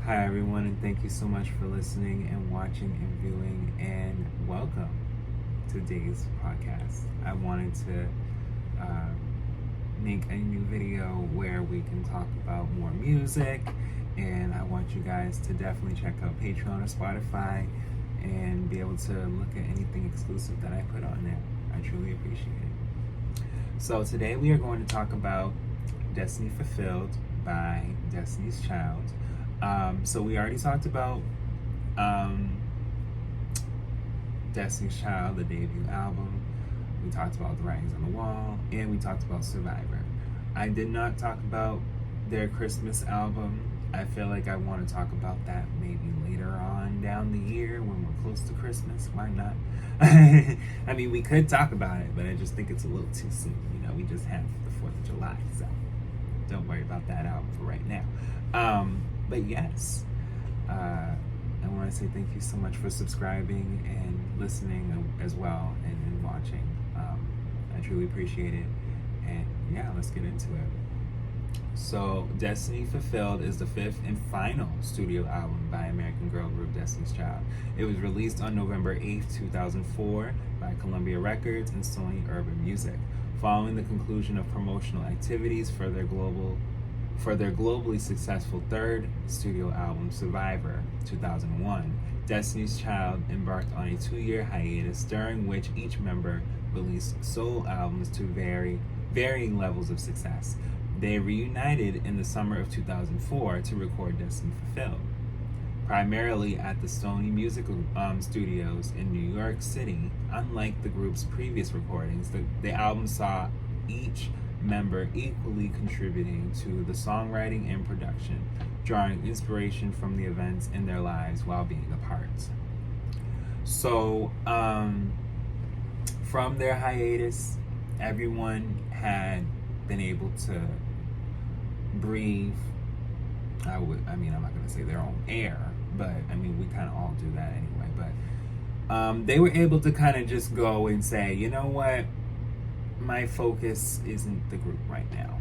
Hi, everyone, and thank you so much for listening and watching and viewing, and welcome to today's podcast. I wanted to uh, make a new video where we can talk about more music, and I want you guys to definitely check out Patreon or Spotify and be able to look at anything exclusive that I put on there. I truly appreciate it. So, today we are going to talk about Destiny Fulfilled by Destiny's Child. So we already talked about Destiny's Child, the debut album. We talked about The Writings on the Wall, and we talked about Survivor. I did not talk about their Christmas album. I feel like I want to talk about that maybe later on down the year when we're close to Christmas. Why not? I mean, we could talk about it, but I just think it's a little too soon. You know, we just have the 4th of July, so don't worry about that album for right now. But yes, I want to say thank you so much for subscribing and listening as well and watching. I truly appreciate it. And yeah, let's get into it. So, Destiny Fulfilled is the 5th and final studio album by American girl group Destiny's Child. It was released on November 8th, 2004 by Columbia Records and Sony Urban Music. Following the conclusion of promotional activities for their globally successful third studio album, Survivor, 2001, Destiny's Child embarked on a 2-year hiatus during which each member released solo albums to varying levels of success. They reunited in the summer of 2004 to record Destiny Fulfilled, primarily at the Sony Music Studios in New York City. Unlike the group's previous recordings, the album saw each member equally contributing to the songwriting and production, drawing inspiration from the events in their lives while being apart. So, from their hiatus, everyone had been able to breathe. I'm not going to say their own air, but I mean, we kind of all do that anyway. But they were able to kind of just go and say, you know what? My focus isn't the group right now.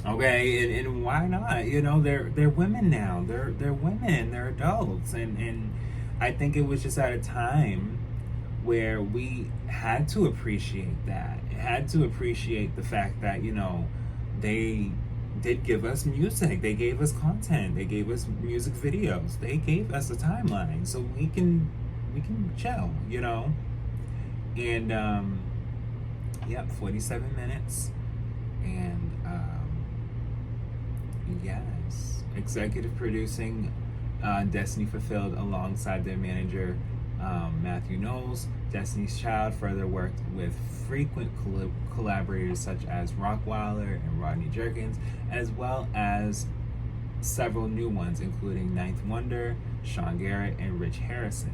Okay, and why not? You know, they're women now. They're women. They're adults, and I think it was just at a time where we had to appreciate that. Had to appreciate the fact that, you know, they did give us music. They gave us content. They gave us music videos. They gave us a timeline, so we can chill. You know, and 47 minutes. And yes, executive producing Destiny Fulfilled alongside their manager Matthew Knowles. Destiny's Child further worked with frequent collaborators such as Rockwilder and Rodney Jerkins, as well as several new ones including Ninth Wonder, Sean Garrett, and Rich Harrison.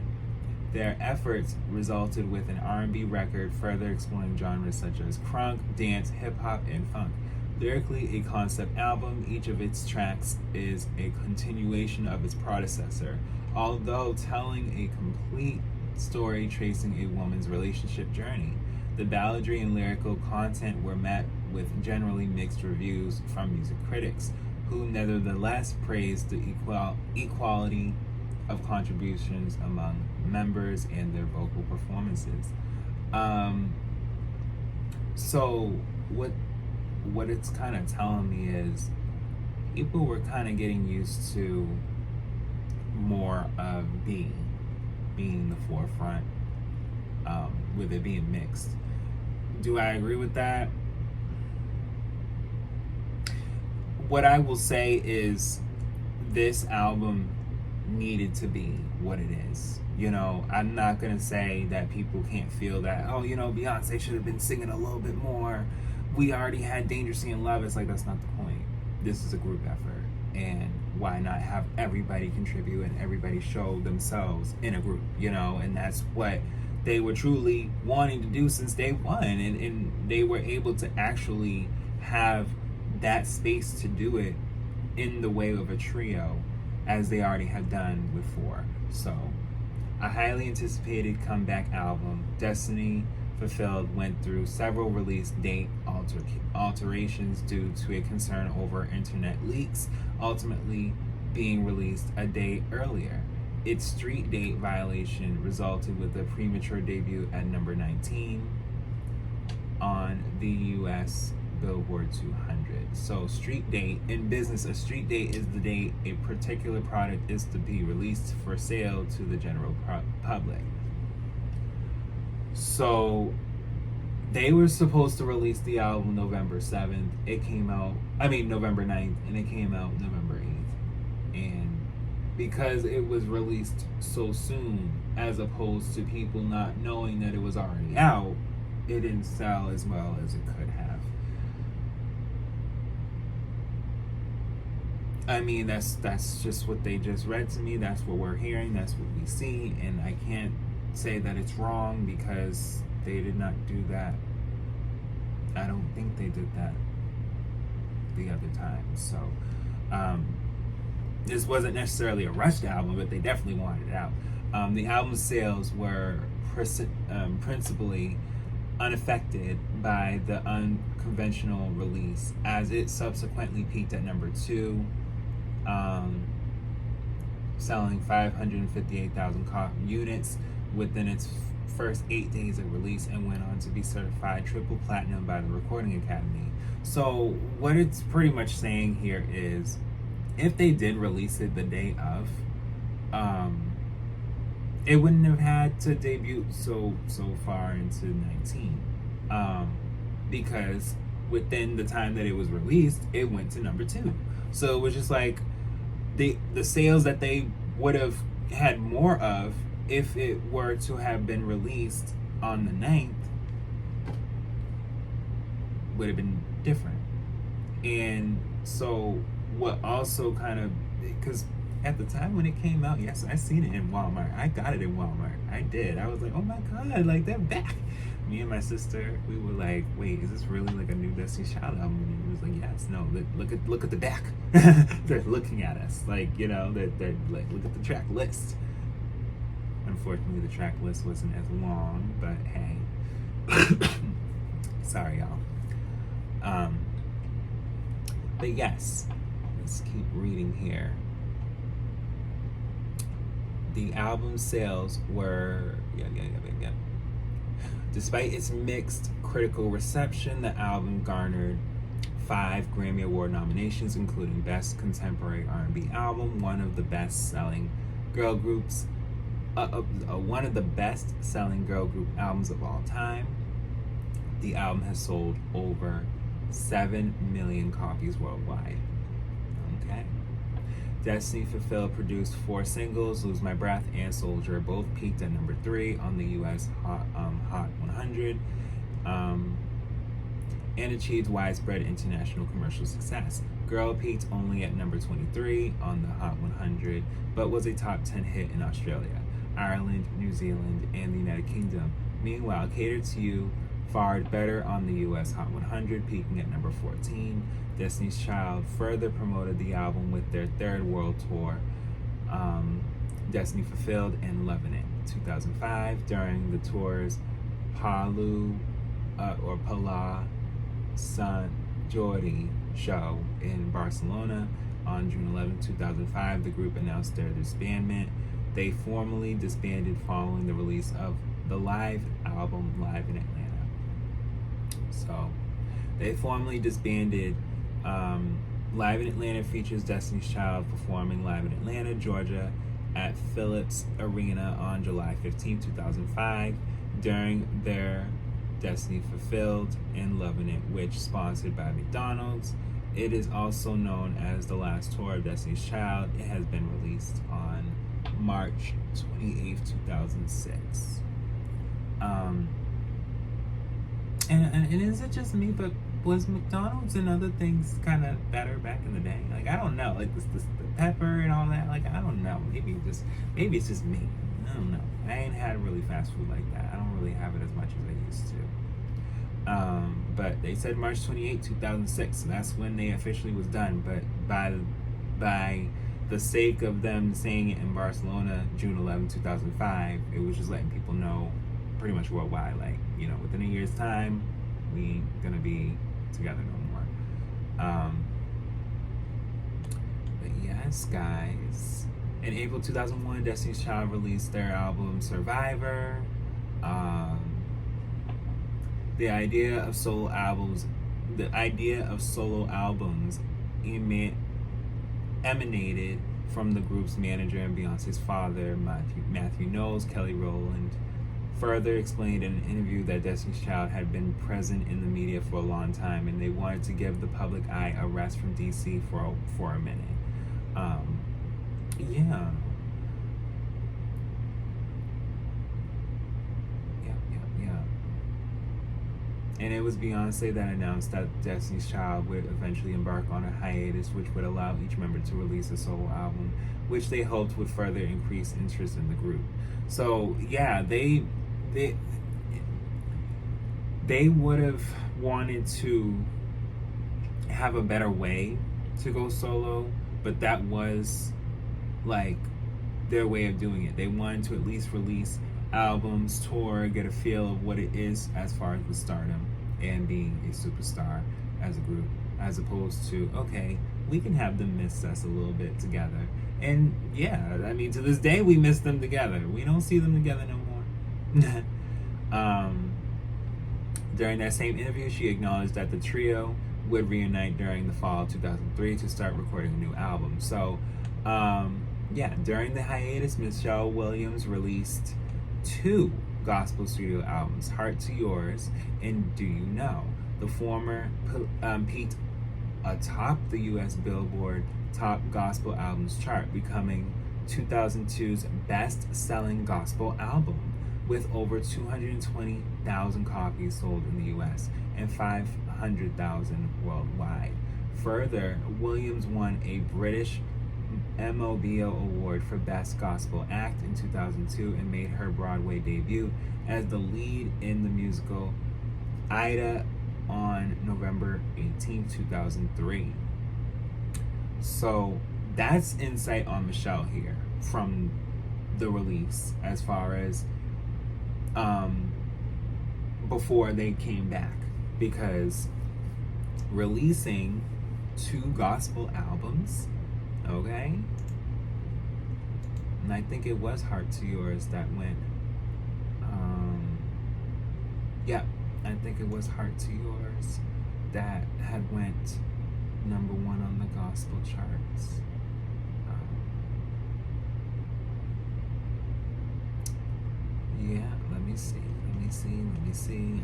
Their efforts resulted with an R&B record further exploring genres such as crunk, dance, hip-hop, and funk. Lyrically a concept album, each of its tracks is a continuation of its predecessor, although telling a complete story tracing a woman's relationship journey. The balladry and lyrical content were met with generally mixed reviews from music critics, who nevertheless praised the equality of contributions among members and their vocal performances. So what it's kind of telling me is people were kind of getting used to more of being the forefront, with it being mixed. Do I agree with that? What I will say is this album needed to be what it is. You know, I'm not gonna say that people can't feel that, oh, you know, Beyonce should have been singing a little bit more. We already had Dangerously in Love. It's like, that's not the point. This is a group effort, and why not have everybody contribute and everybody show themselves in a group, you know? And that's what they were truly wanting to do since day one, and they were able to actually have that space to do it in the way of a trio, as they already had done before. So, a highly anticipated comeback album, Destiny Fulfilled went through several release date alterations due to a concern over internet leaks. Ultimately, being released a day earlier. Its street date violation resulted with a premature debut at number 19 on the US Billboard 200. So street date, in business, a street date is the date a particular product is to be released for sale to the general public. So they were supposed to release the album November 7th. It came out, November 9th, and it came out November 8th. And because it was released so soon, as opposed to people not knowing that it was already out, it didn't sell as well as it could have. I mean, that's just what they just read to me. That's what we're hearing. That's what we see. And I can't say that it's wrong because they did not do that. I don't think they did that the other time. So this wasn't necessarily a rushed album, but they definitely wanted it out. The album sales were principally unaffected by the unconventional release, as it subsequently peaked at number 2, selling 558,000 units within its first 8 days of release, and went on to be certified triple platinum by the Recording Academy. So what it's pretty much saying here is, if they did release it the day of, it wouldn't have had to debut so far into 19, because within the time that it was released, it went to number 2. So it was just like the sales that they would have had more of if it were to have been released on the 9th would have been different. And so what also kind of, because at the time when it came out, yes, I seen it in Walmart. I got it in Walmart. I did. I was like, oh my God, like, they're back. Me and my sister, we were like, wait, is this really like a new Destiny's Child album? And he was like, yes, no, look at the back. They're looking at us. Like, you know, they're like, look at the track list. Unfortunately, the track list wasn't as long, but hey. Sorry, y'all. But yes, let's keep reading here. The album sales were, Despite its mixed critical reception, the album garnered 5 Grammy Award nominations, including Best Contemporary R&B Album, one of the best-selling girl groups, one of the best-selling girl group albums of all time. The album has sold over 7 million copies worldwide. Okay. Destiny Fulfilled produced 4 singles, Lose My Breath and Soldier. Both peaked at number 3 on the US Hot 100, and achieved widespread international commercial success. Girl peaked only at number 23 on the Hot 100, but was a top 10 hit in Australia, Ireland, New Zealand, and the United Kingdom. Meanwhile, Cater to You fared better on the US Hot 100, peaking at number 14. Destiny's Child further promoted the album with their 3rd world tour, Destiny Fulfilled and Lovin' It, 2005. During the tour's Pala Sant Jordi show in Barcelona on June 11, 2005, the group announced their disbandment. They formally disbanded following the release of the live album Live in Atlanta. So they formally disbanded. Live in Atlanta features Destiny's Child performing live in Atlanta, Georgia at Phillips Arena on July 15, 2005 during their Destiny Fulfilled and Lovin' It, which sponsored by McDonald's. It is also known as the last tour of Destiny's Child. It has been released on March 28, 2006. And is it just me, but was McDonald's and other things kind of better back in the day? Like, I don't know, like the pepper and all that, like, I don't know, maybe it's just me, I don't know. I ain't had really fast food like that. I don't really have it as much as I used to. But they said March 28, 2006, so that's when they officially was done. But by the sake of them saying it in Barcelona, June 11, 2005, it was just letting people know pretty much worldwide, like, you know, within a year's time, we ain't gonna be together no more. But Yes, guys. In April 2001, Destiny's Child released their album Survivor. The idea of solo albums emanated from the group's manager and Beyonce's father, Matthew Knowles. Kelly Rowland further explained in an interview that Destiny's Child had been present in the media for a long time, and they wanted to give the public eye a rest from DC for a minute. Yeah. And it was Beyonce that announced that Destiny's Child would eventually embark on a hiatus, which would allow each member to release a solo album, which they hoped would further increase interest in the group. So yeah, they would have wanted to have a better way to go solo, but that was like their way of doing it. They wanted to at least release albums, tour, get a feel of what it is as far as with stardom and being a superstar as a group, as opposed to, okay, we can have them miss us a little bit together. And yeah, I mean, to this day we miss them together. We don't see them together no more. During that same interview, she acknowledged that the trio would reunite during the fall of 2003 to start recording a new album. So yeah, during the hiatus, Michelle Williams released 2 gospel studio albums, Heart to Yours and Do You Know. The former peaked atop the U.S. Billboard Top Gospel Albums chart, becoming 2002's best-selling gospel album, with over 220,000 copies sold in the U.S. and 500,000 worldwide. Further, Williams won a British MOBO Award for Best Gospel Act in 2002 and made her Broadway debut as the lead in the musical Aida on November 18, 2003. So that's insight on Michelle here from the release, as far as before they came back, because releasing 2 gospel albums, okay, and I think it was Heart to Yours that went yeah, I think it was Heart to Yours that had went number 1 on the gospel charts. Yeah, let me see. I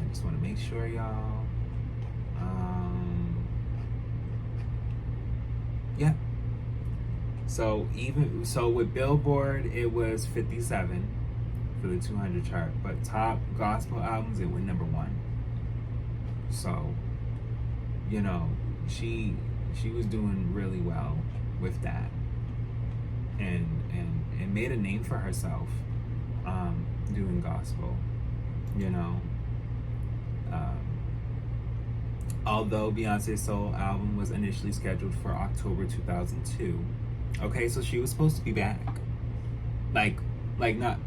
just want to make sure, y'all. Yeah. So with Billboard, it was 57 for the 200 chart, but top gospel albums, it went number 1. So, you know, she was doing really well with that, and made a name for herself doing gospel, you know. Although Beyonce's solo album was initially scheduled for October 2002, okay, so she was supposed to be back. Like not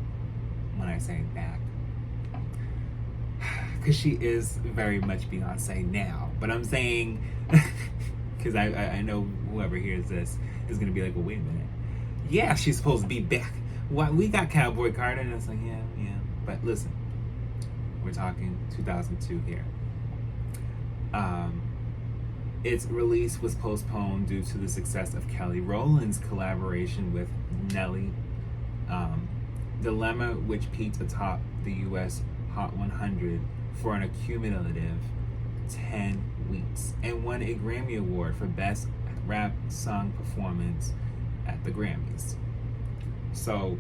when I say back, because she is very much Beyonce now. But I'm saying, because I know whoever hears this is going to be like, well, wait a minute. Yeah, she's supposed to be back. What, we got Cowboy Carter, and it's like, yeah. But listen, we're talking 2002 here. Its release was postponed due to the success of Kelly Rowland's collaboration with Nelly, Dilemma, which peaked atop the U.S. Hot 100 for an accumulative 10 weeks and won a Grammy Award for Best Rap Song Performance at the Grammys. So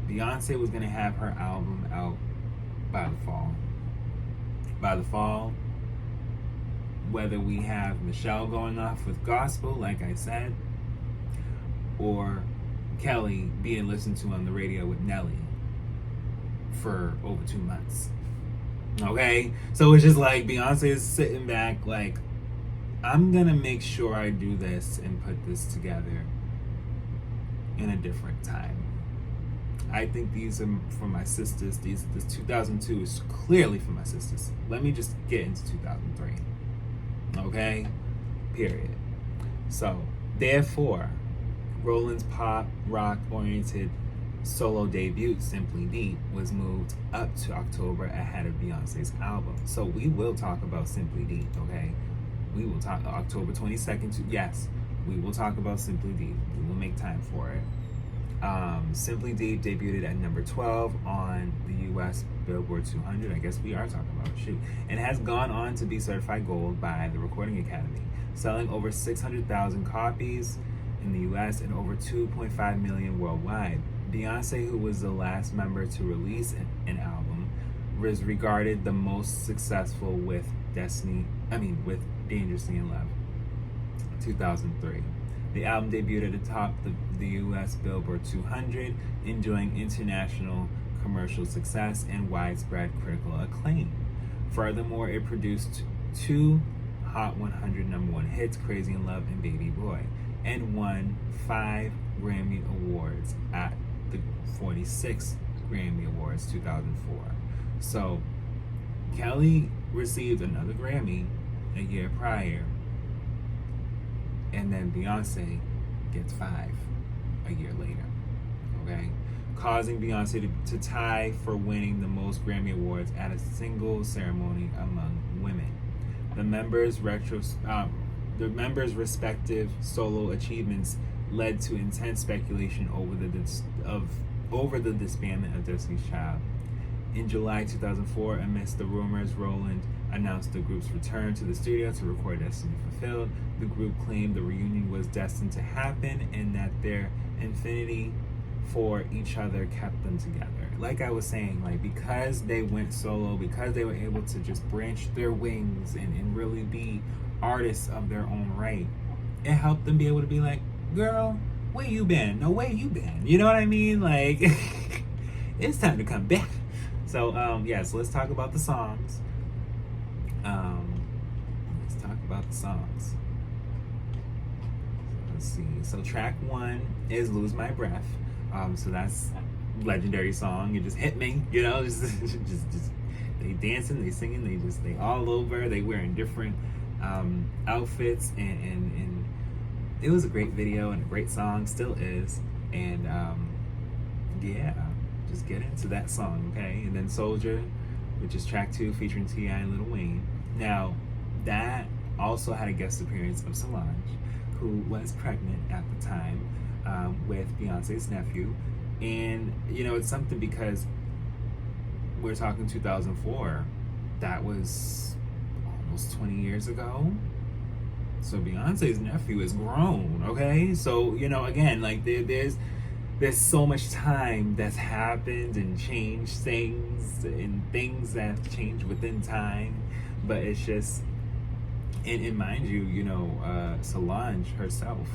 Beyonce was going to have her album out by the fall. By the fall, whether we have Michelle going off with gospel, like I said, or Kelly being listened to on the radio with Nelly for over 2 months. Okay? So it's just like Beyonce is sitting back like, I'm gonna make sure I do this and put this together in a different time. I think these are for my sisters. This 2002 is clearly for my sisters. Let me just get into 2003. Okay? Period. So Therefore, Roland's pop rock oriented solo debut, Simply Deep, was moved up to October ahead of Beyonce's album. So we will talk about Simply Deep, okay? We will talk October 22nd. Yes, we will talk about Simply Deep. We will make time for it. Simply Deep debuted at number 12 on the U.S. Billboard 200. I guess we are talking about it, shoot. And has gone on to be certified gold by the Recording Academy, selling over 600,000 copies in the U.S. and over 2.5 million worldwide. Beyonce, who was the last member to release an album, was regarded the most successful with Dangerously in Love, 2003. The album debuted at the top of the U.S. Billboard 200, enjoying international commercial success and widespread critical acclaim. Furthermore, it produced 2 Hot 100 number 1 hits, Crazy in Love and Baby Boy, and won 5 Grammy Awards at the 46th Grammy Awards 2004. So, Kelly received another Grammy a year prior, and then Beyonce gets 5 a year later, okay? Causing Beyonce to tie for winning the most Grammy Awards at a single ceremony among women. The members' respective solo achievements led to intense speculation over the disbandment of Destiny's Child. In July 2004, amidst the rumors, Roland announced the group's return to the studio to record Destiny Fulfilled. The group claimed the reunion was destined to happen and that their affinity for each other kept them together. Like I was saying, like, because they went solo, because they were able to just branch their wings and really be artists of their own right, it helped them be able to be like, girl, where you been? No, where you been? You know what I mean? Like, it's time to come back. So, so let's talk about the songs. Let's see. So track 1 is Lose My Breath. So that's legendary song. It just hit me, you know, just they dancing, they singing, they all over, they wearing different outfits, and it was a great video and a great song, still is. And just get into that song, okay? And then Soldier, which is track 2 featuring T.I. and Lil Wayne. Now, that also had a guest appearance of Solange, who was pregnant at the time with Beyonce's nephew. And, you know, it's something because we're talking 2004. That was almost 20 years ago. So Beyonce's nephew is grown, okay? So, you know, again, like there's so much time that's happened and changed things, and things that change within time. But it's just, and mind you, you know, Solange herself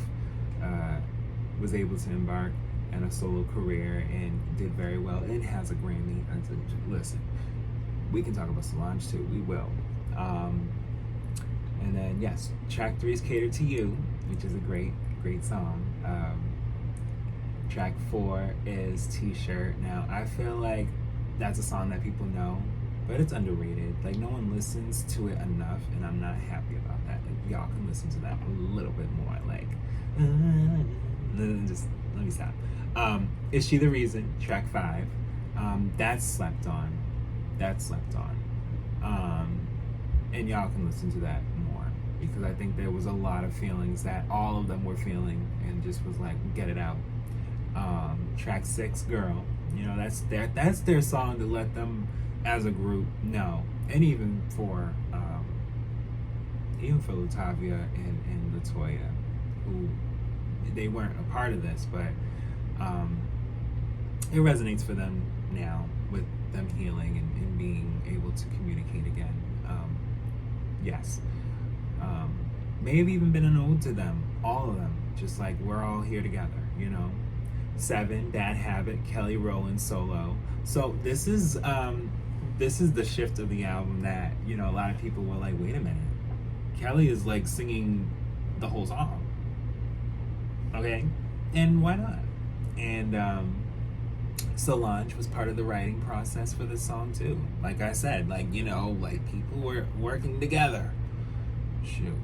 was able to embark on a solo career and did very well and has a Grammy. Listen, we can talk about Solange too, we will. And then, yes, track 3 is Cater to You, which is a great song. Track 4 is T-Shirt. Now, I feel like that's a song that people know, but it's underrated. Like, no one listens to it enough, and I'm not happy about that. Like, y'all can listen to that a little bit more. Like, just let me stop. Is She the Reason? Track 5. That's slept on. And y'all can listen to that more, because I think there was a lot of feelings that all of them were feeling, and just was like, get it out. Track 6, Girl. You know, that's their song to let them as a group know. And even for Latavia and Latoya, who they weren't a part of this, but it resonates for them now, with them healing and being able to communicate again. Yes. May have even been an ode to them, all of them, just like we're all here together, you know. 7, Bad Habit, Kelly Rowland solo. So this is the shift of the album that, you know, a lot of people were like, wait a minute, Kelly is like singing the whole song, okay? And why not? And Solange was part of the writing process for this song too. Like I said, like, you know, like people were working together. Shoot,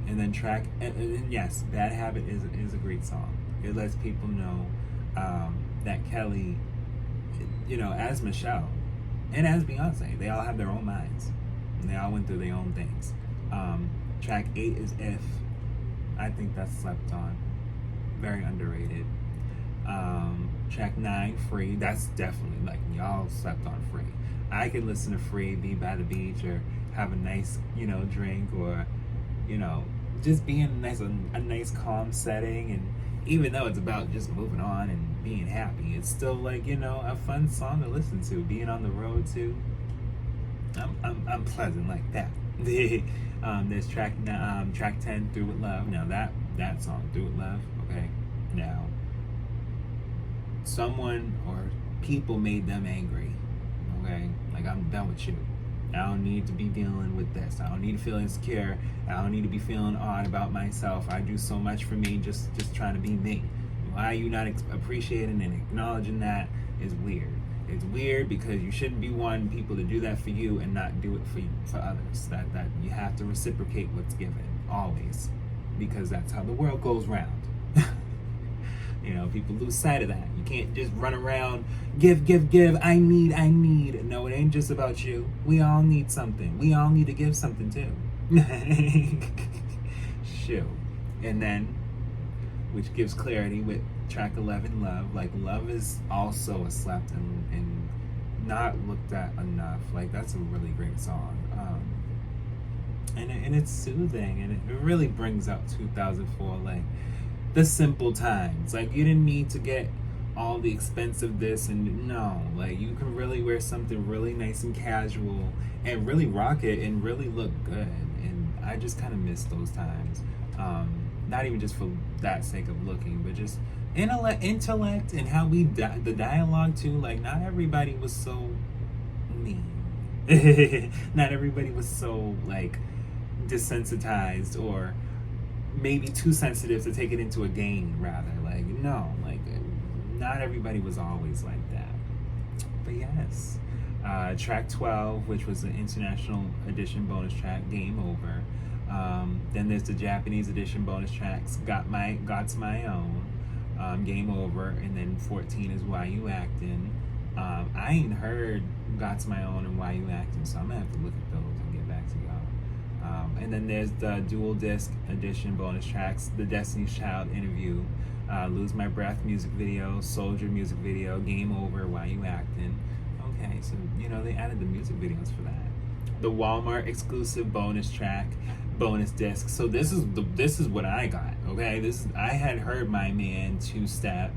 And then and yes, Bad Habit is a great song. It lets people know that Kelly, as Michelle and as Beyonce, they all have their own minds. And they all went through their own things. Track 8 is If. I think that's slept on. Very underrated. Track 9, Free. That's definitely, like, y'all slept on Free. I could listen to Free, be by the beach, or have a nice, drink, or, just be in a nice calm setting. And even though it's about just moving on and being happy, it's still like, a fun song to listen to. Being on the road too. I'm pleasant like that. There's track 10, Through With Love. Now that song, Through With Love, okay. Now, someone or people made them angry, okay? Like, I'm done with you. I don't need to be dealing with this. I don't need to feel insecure. I don't need to be feeling odd about myself. I do so much for me, just trying to be me. Why are you not appreciating and acknowledging that is weird. It's weird because you shouldn't be wanting people to do that for you and not do it for others. That you have to reciprocate what's given, always. Because that's how the world goes round. People lose sight of that. You can't just run around, give, I need. No, it ain't just about you. We all need something. We all need to give something too. Shoot. And then, which gives clarity with track 11, Love. Like, Love is also a slept and not looked at enough. Like, that's a really great song. And it's soothing, and it really brings out 2004, like, the simple times. Like, you didn't need to get all the expensive this, and no, like, you can really wear something really nice and casual and really rock it and really look good. And I just kind of miss those times. Not even just for that sake of looking, but just intellect and how the dialogue too. Like, not everybody was so mean. Not everybody was so, like, desensitized or maybe too sensitive to take it into a game, rather. Like, no, like, not everybody was always like that. But yes, track 12, which was the international edition bonus track, Game Over. Then there's the Japanese edition bonus tracks, Got My Own, Game Over, and then 14 is Why You Actin'. I ain't heard Got My Own and Why You Actin', so I'm gonna have to look at those and get back to y'all. And then there's the dual disc edition bonus tracks, the Destiny's Child interview, Lose My Breath music video, Soldier music video, Game Over, Why You Actin'. Okay, so they added the music videos for that. The Walmart exclusive bonus track, bonus disc. So this is what I got. Okay, I had heard My Man 2-Step.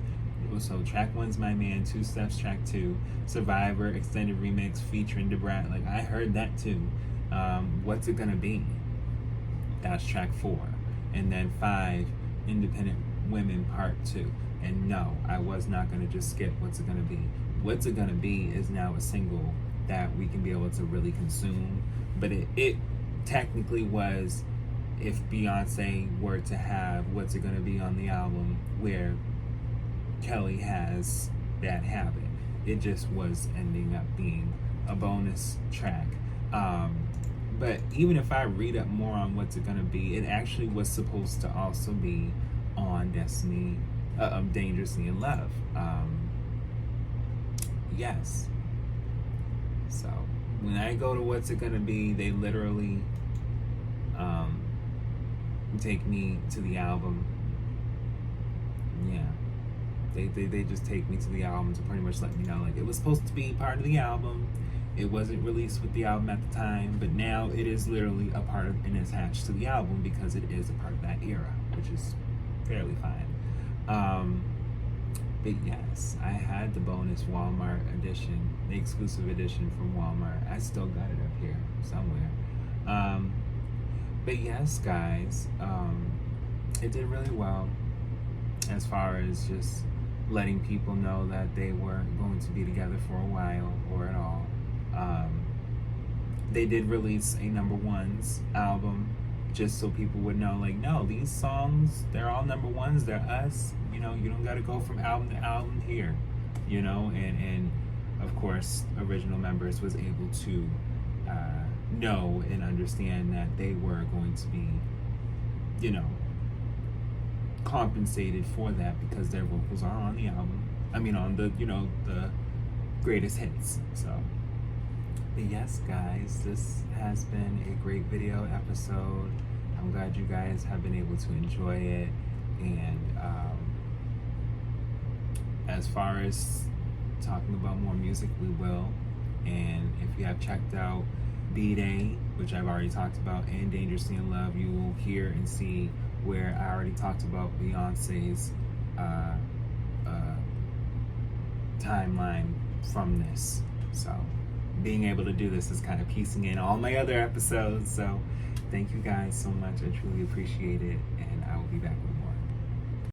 So track 1's My Man, 2 Steps, track 2, Survivor extended remix featuring Debrat. Like, I heard that too. What's It Gonna Be? That's track 4. And then 5, Independent Women Part 2. And no, I was not gonna just skip What's It Gonna Be. What's It Gonna Be is now a single that we can be able to really consume. But it technically was, if Beyonce were to have What's It Gonna Be on the album, where Kelly has Bad Habit. It just was ending up being a bonus track. But even if I read up more on What's It Gonna Be, it actually was supposed to also be on Dangerously in Love. Yes. So when I go to What's It Gonna Be, they literally take me to the album. Yeah. They just take me to the album to pretty much let me know, like, it was supposed to be part of the album. It wasn't released with the album at the time, but now it is literally a part of and attached to the album because it is a part of that era, which is fairly fine. But yes, I had the bonus Walmart edition, the exclusive edition from Walmart. I still got it up here somewhere. But yes, guys, it did really well as far as just letting people know that they weren't going to be together for a while or at all. They did release a number ones album just so people would know, like, no, these songs, they're all number ones, they're us. You don't got to go from album to album here, and of course, original members was able to know and understand that they were going to be you know, compensated for that because their vocals are on the album. I mean, on the, you know, the greatest hits. So, but yes, guys, this has been a great video episode. I'm glad you guys have been able to enjoy it. And as far as talking about more music, we will. And if you have checked out B-Day, which I've already talked about, and Dangerously in Love, you will hear and see where I already talked about Beyonce's timeline from this. So being able to do this is kind of piecing in all my other episodes. So thank you guys so much. I truly appreciate it, and I will be back with